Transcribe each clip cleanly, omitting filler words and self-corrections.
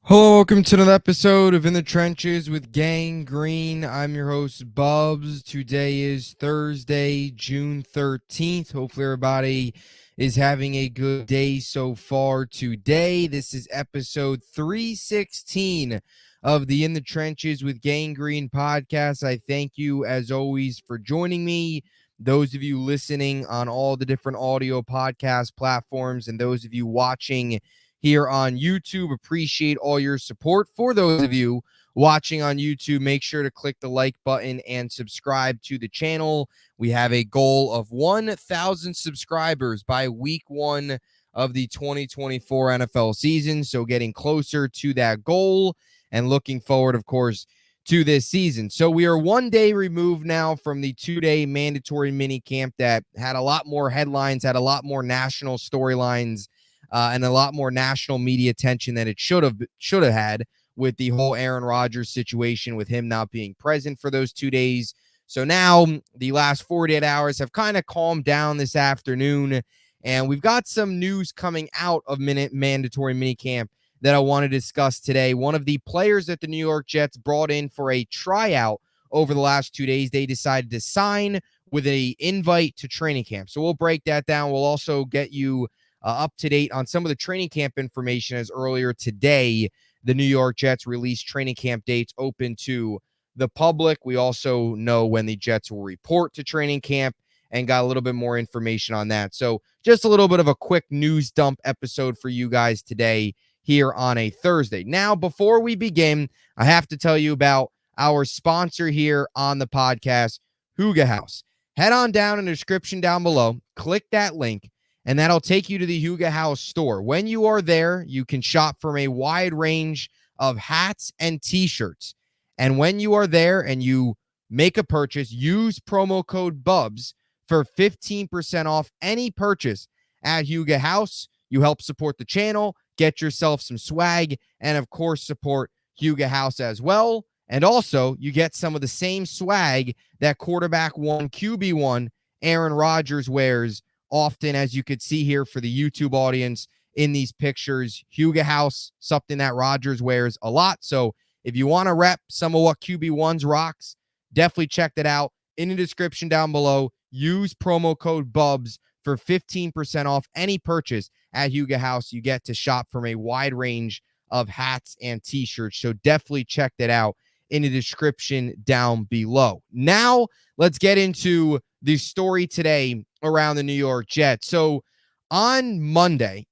Hello, welcome to another episode of In the Trenches with Gang Green. I'm your host, Bubbs. Today is Thursday, June 13th. Hopefully, everybody is having a good day so far today. This is episode 316 of the In the Trenches with Gang Green podcast. I thank you, as always, for joining me. Those of you listening on all the different audio podcast platforms, and those of you watching here on YouTube. Appreciate all your support. For those of you watching on YouTube, make sure to click the like button and subscribe to the channel. We have a goal of 1,000 subscribers by week 1 of the 2024 NFL season. So getting closer to that goal and looking forward, of course, to this season. So we are 1 day removed now from the 2-day mandatory mini camp that had a lot more headlines, had a lot more national storylines, and a lot more national media attention than it should have had, with the whole Aaron Rodgers situation, with him not being present for those 2 days. So now the last 48 hours have kind of calmed down this afternoon, and we've got some news coming out of mandatory minicamp that I want to discuss today. One of the players that the New York Jets brought in for a tryout over the last 2 days, they decided to sign with an invite to training camp. So we'll break that down. We'll also get you up to date on some of the training camp information, as earlier today, the New York Jets released training camp dates open to the public. We also know when the Jets will report to training camp and got a little bit more information on that. So just a little bit of a quick news dump episode for you guys today here on a Thursday. Now, before we begin, I have to tell you about our sponsor here on the podcast, Hygge House. Head on down in the description down below, click that link, and that'll take you to the Hygge House store. When you are there, you can shop from a wide range of hats and t-shirts. And when you are there and you make a purchase, use promo code BUBS for 15% off any purchase at Hygge House. You help support the channel, get yourself some swag, and of course support Hygge House as well. And also, you get some of the same swag that quarterback one, QB1, Aaron Rodgers wears often, as you could see here for the YouTube audience in these pictures. Hygge House, something that Rodgers wears a lot. So if you want to rep some of what QB1's rocks, definitely check that out in the description down below. Use promo code BUBS for 15% off any purchase at Hygge House. You get to shop from a wide range of hats and t-shirts. So definitely check that out in the description down below. Now, let's get into the story today around the New York Jets. So on Monday,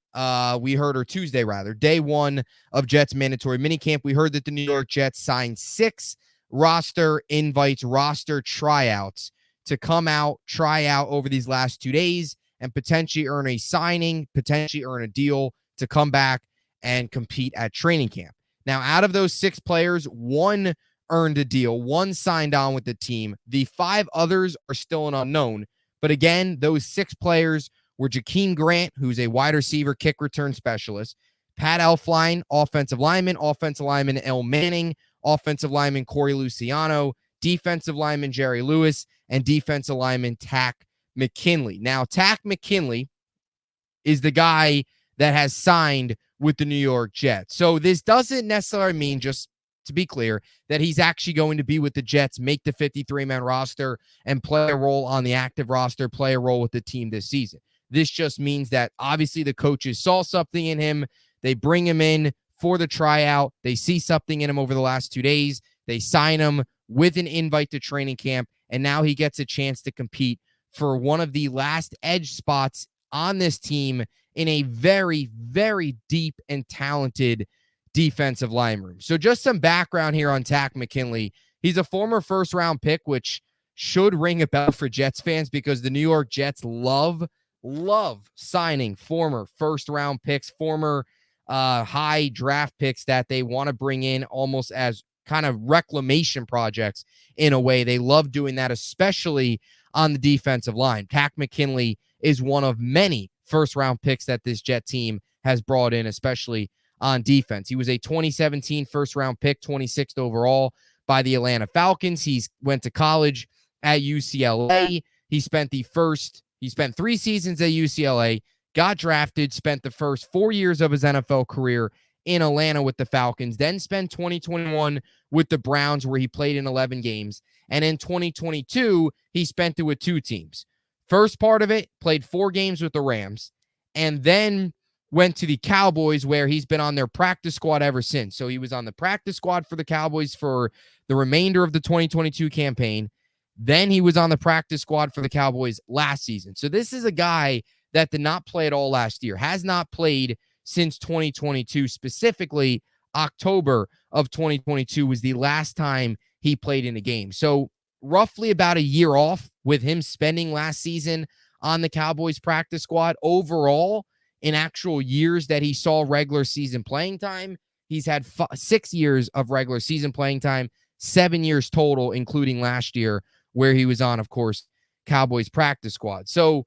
we heard, or Tuesday rather, day 1 of Jets mandatory minicamp, we heard that the New York Jets signed 6 roster invites, roster tryouts to come out, try out over these last 2 days and potentially earn a signing, potentially earn a deal to come back and compete at training camp. Now, out of those 6 players, 1 earned a deal, 1 signed on with the team. The 5 others are still an unknown. But again, those 6 players were Jakeem Grant, who's a wide receiver kick return specialist, Pat Elflein, offensive lineman El Manning, offensive lineman Corey Luciano, defensive lineman Jerry Lewis, and defensive lineman Takk McKinley. Now, Takk McKinley is the guy that has signed with the New York Jets. So this doesn't necessarily mean, just to be clear, that he's actually going to be with the Jets, make the 53-man roster, and play a role on the active roster, play a role with the team this season. This just means that obviously the coaches saw something in him. They bring him in for the tryout. They see something in him over the last 2 days. They sign him with an invite to training camp, and now he gets a chance to compete for one of the last edge spots on this team in a very, very deep and talented defensive line room. So just some background here on Takk McKinley. He's a former first-round pick, which should ring a bell for Jets fans because the New York Jets love signing former first-round picks, former high draft picks that they want to bring in almost as kind of reclamation projects in a way. They love doing that, especially on the defensive line. Takk McKinley is one of many first-round picks that this Jet team has brought in, especially on defense. He was a 2017 first-round pick, 26th overall by the Atlanta Falcons. He went to college at UCLA. He spent 3 seasons at UCLA, got drafted, spent the first 4 years of his NFL career in Atlanta with the Falcons, then spent 2021 with the Browns where he played in 11 games. And in 2022, he spent it with 2 teams. First part of it, played 4 games with the Rams, and then went to the Cowboys where he's been on their practice squad ever since. So he was on the practice squad for the Cowboys for the remainder of the 2022 campaign. Then he was on the practice squad for the Cowboys last season. So this is a guy that did not play at all last year, has not played since 2022. Specifically, October of 2022 was the last time he played in a game. So roughly about a year off with him spending last season on the Cowboys practice squad. Overall, in actual years that he saw regular season playing time, he's had 6 years of regular season playing time, 7 years total, including last year where he was on, of course, Cowboys practice squad. So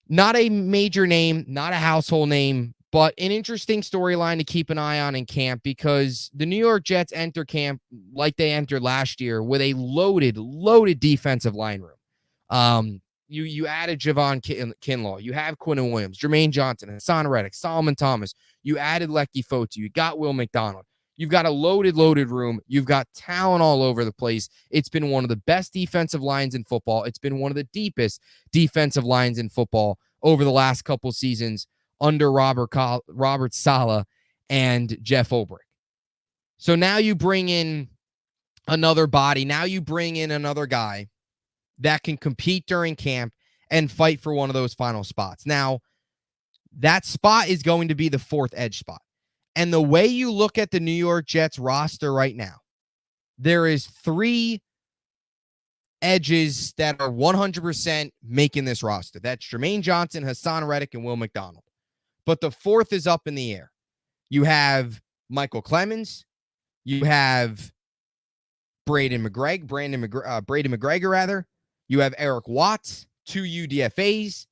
not a major name, not a household name, but an interesting storyline to keep an eye on in camp because the New York Jets enter camp like they entered last year with a loaded defensive line room. You added Javon Kinlaw. You have Quinton Williams, Jermaine Johnson, Hassan Reddick, Solomon Thomas. You added Lecky Fotu. You got Will McDonald. You've got a loaded room. You've got talent all over the place. It's been one of the best defensive lines in football. It's been one of the deepest defensive lines in football over the last couple seasons under Robert Saleh and Jeff Ulbrich. So now you bring in another body. Now you bring in another guy that can compete during camp and fight for one of those final spots. Now, that spot is going to be the 4th edge spot. And the way you look at the New York Jets roster right now, there is 3 edges that are 100% making this roster. That's Jermaine Johnson, Hassan Reddick, and Will McDonald. But the 4th is up in the air. You have Michael Clemens. You have Brandon McGregor, rather. You have Eric Watts, 2 UDFAs.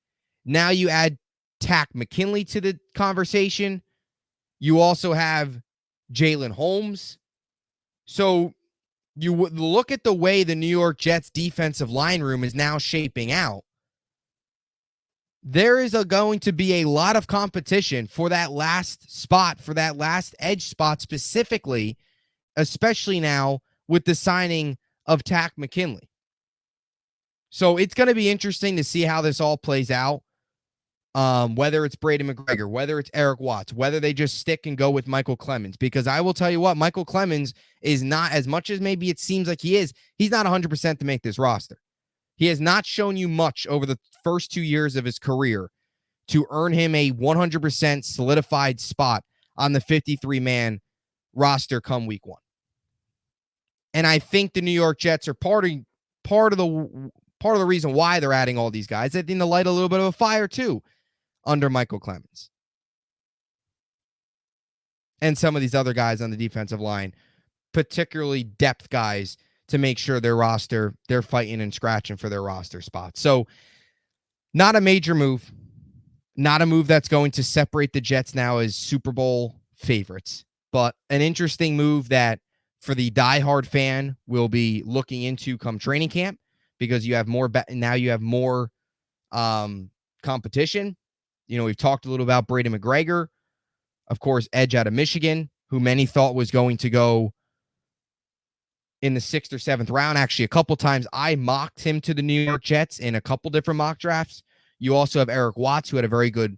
Now you add Takk McKinley to the conversation. You also have Jalen Holmes. So you look at the way the New York Jets defensive line room is now shaping out. There is going to be a lot of competition for that last spot, for that last edge spot specifically, especially now with the signing of Takk McKinley. So it's going to be interesting to see how this all plays out. Whether it's Brady McGregor, whether it's Eric Watts, whether they just stick and go with Michael Clemens. Because I will tell you what, Michael Clemens is not, as much as maybe it seems like he is, he's not 100% to make this roster. He has not shown you much over the first 2 years of his career to earn him a 100% solidified spot on the 53-man roster come week 1. And I think the New York Jets are part of the reason why they're adding all these guys. I think to light a little bit of a fire too under Michael Clemens and some of these other guys on the defensive line, particularly depth guys, to make sure their roster, they're fighting and scratching for their roster spots. So not a major move, not a move that's going to separate the Jets now as Super Bowl favorites, but an interesting move that for the diehard fan will be looking into come training camp, because you have more now you have more competition. You know, we've talked a little about Brady McGregor, of course, edge out of Michigan, who many thought was going to go in the 6th or 7th round. Actually, a couple times I mocked him to the New York Jets in a couple different mock drafts. You also have Eric Watts, who had a very good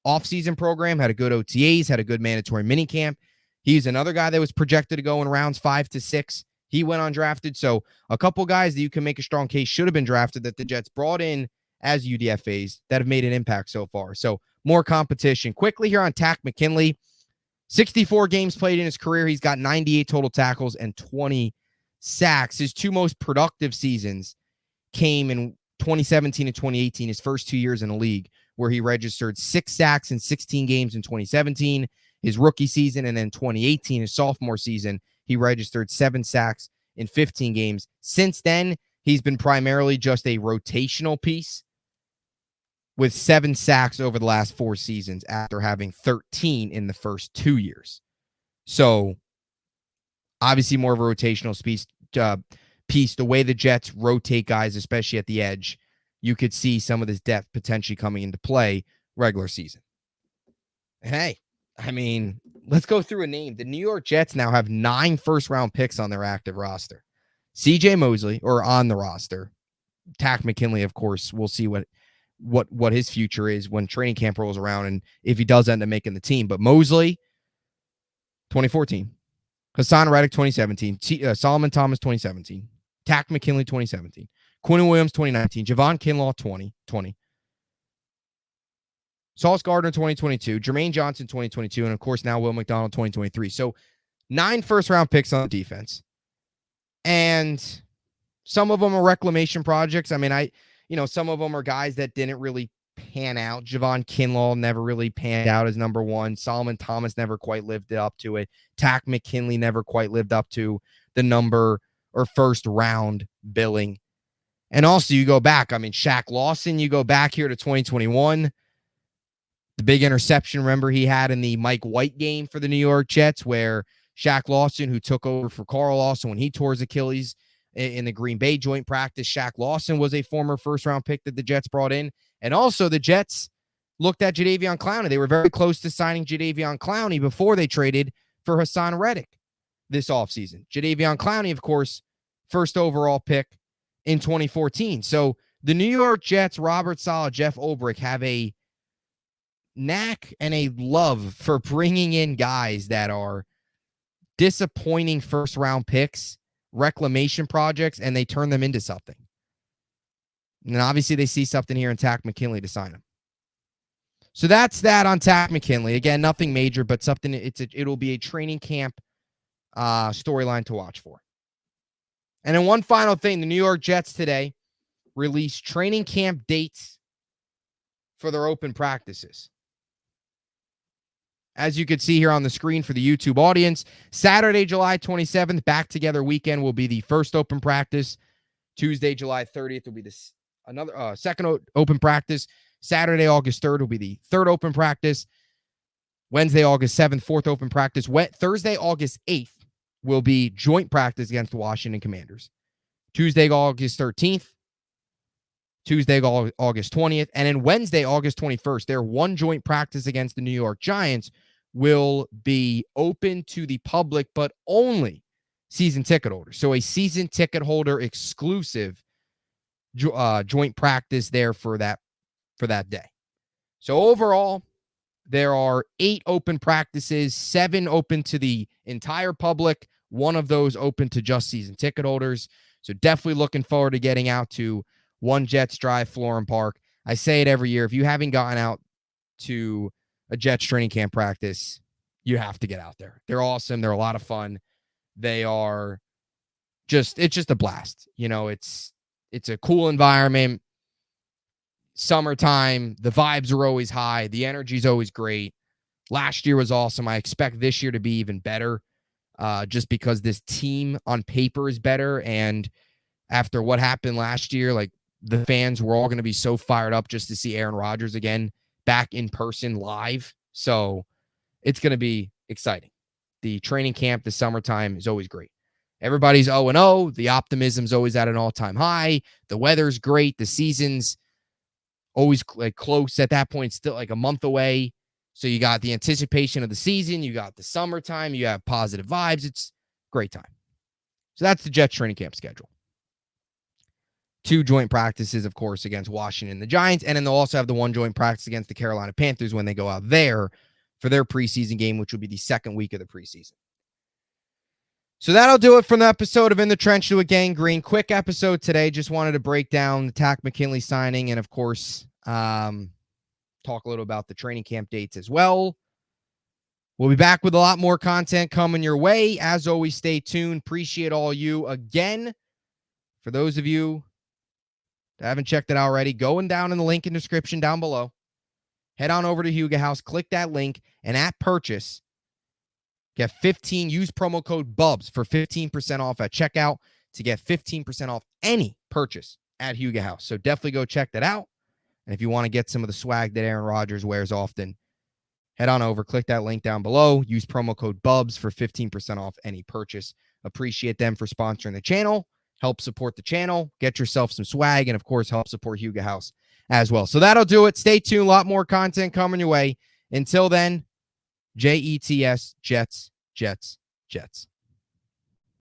offseason program, had a good OTAs, had a good mandatory minicamp. He's another guy that was projected to go in rounds 5 to 6. He went undrafted. So a couple guys that you can make a strong case should have been drafted that the Jets brought in as UDFAs that have made an impact so far. So more competition. Quickly here on Takk McKinley, 64 games played in his career. He's got 98 total tackles and 20 sacks. His 2 most productive seasons came in 2017 and 2018, his first 2 years in the league, where he registered 6 sacks in 16 games in 2017, his rookie season, and then 2018, his sophomore season, he registered 7 sacks in 15 games. Since then, he's been primarily just a rotational piece with 7 sacks over the last 4 seasons after having 13 in the first 2 years. So obviously more of a rotational piece. The way the Jets rotate guys, especially at the edge, you could see some of this depth potentially coming into play regular season. Hey, I mean, let's go through a name. The New York Jets now have 9 first-round picks on their active roster. C.J. Mosley, or on the roster. Takk McKinley, of course, we'll see what his future is when training camp rolls around and if he does end up making the team. But Mosley, 2014. Hassan Reddick, 2017. Solomon Thomas, 2017. Takk McKinley, 2017. Quinn Williams, 2019. Javon Kinlaw, 2020. Sauce Gardner, 2022. Jermaine Johnson, 2022. And, of course, now Will McDonald, 2023. So 9 first-round picks on defense. And some of them are reclamation projects. I mean, some of them are guys that didn't really pan out. Javon Kinlaw never really panned out as number 1. Solomon Thomas never quite lived up to it. Takk McKinley never quite lived up to the number or first round billing. And also you go back, Shaq Lawson, you go back here to 2021, the big interception, remember, he had in the Mike White game for the New York Jets, where Shaq Lawson, who took over for Carl Lawson when he tore his Achilles in the Green Bay joint practice. Shaq Lawson was a former first-round pick that the Jets brought in. And also the Jets looked at Jadeveon Clowney. They were very close to signing Jadeveon Clowney before they traded for Hassan Reddick this offseason. Jadeveon Clowney, of course, first overall pick in 2014. So the New York Jets, Robert Saleh, Jeff Ulbrich, have a knack and a love for bringing in guys that are disappointing first-round picks, reclamation projects, and they turn them into something. And obviously they see something here in Takk McKinley to sign him. So that's that on Takk McKinley. Again, nothing major, but something. It'll be a training camp storyline to watch for. And then one final thing, the New York Jets today released training camp dates for their open practices. As you can see here on the screen for the YouTube audience, Saturday, July 27th, back together weekend will be the first open practice. Tuesday, July 30th will be another second open practice. Saturday, August 3rd will be the third open practice. Wednesday, August 7th, fourth open practice. Thursday, August 8th will be joint practice against the Washington Commanders. Tuesday, August 13th. Tuesday, August 20th. And then Wednesday, August 21st, their one joint practice against the New York Giants will be open to the public, but only season ticket holders. So a season ticket holder exclusive joint practice there for that day. So overall, there are 8 open practices, 7 open to the entire public, 1 of those open to just season ticket holders. So definitely looking forward to getting out to One Jets Drive, Florham Park. I say it every year. If you haven't gotten out to a Jets training camp practice, you have to get out there. They're awesome. They're a lot of fun. They are it's just a blast. It's a cool environment. Summertime, the vibes are always high. The energy is always great. Last year was awesome. I expect this year to be even better, just because this team on paper is better. And after what happened last year, like, the fans were all going to be so fired up just to see Aaron Rodgers again back in person live. So it's going to be exciting. The training camp, the summertime is always great. Everybody's 0-0. The optimism's always at an all-time high. The weather's great. The season's always close at that point, still like a month away. So you got the anticipation of the season. You got the summertime. You have positive vibes. It's a great time. So that's the Jets training camp schedule. 2 joint practices, of course, against Washington and the Giants. And then they'll also have the 1 joint practice against the Carolina Panthers when they go out there for their preseason game, which will be the second week of the preseason. So that'll do it from the episode of In the Trench to a Gang Green. Quick episode today. Just wanted to break down the Takk McKinley signing and, of course, talk a little about the training camp dates as well. We'll be back with a lot more content coming your way. As always, stay tuned. Appreciate all you. Again, for those of you that haven't checked it out already, going down in the link in the description down below, head on over to Huga House, click that link, and at purchase, use promo code BUBS for 15% off at checkout to get 15% off any purchase at Huga House. So definitely go check that out. And if you want to get some of the swag that Aaron Rodgers wears often, head on over, click that link down below, use promo code BUBS for 15% off any purchase. Appreciate them for sponsoring the channel. Help support the channel, get yourself some swag, and, of course, help support Huga House as well. So that'll do it. Stay tuned. A lot more content coming your way. Until then, Jets, Jets, Jets, Jets.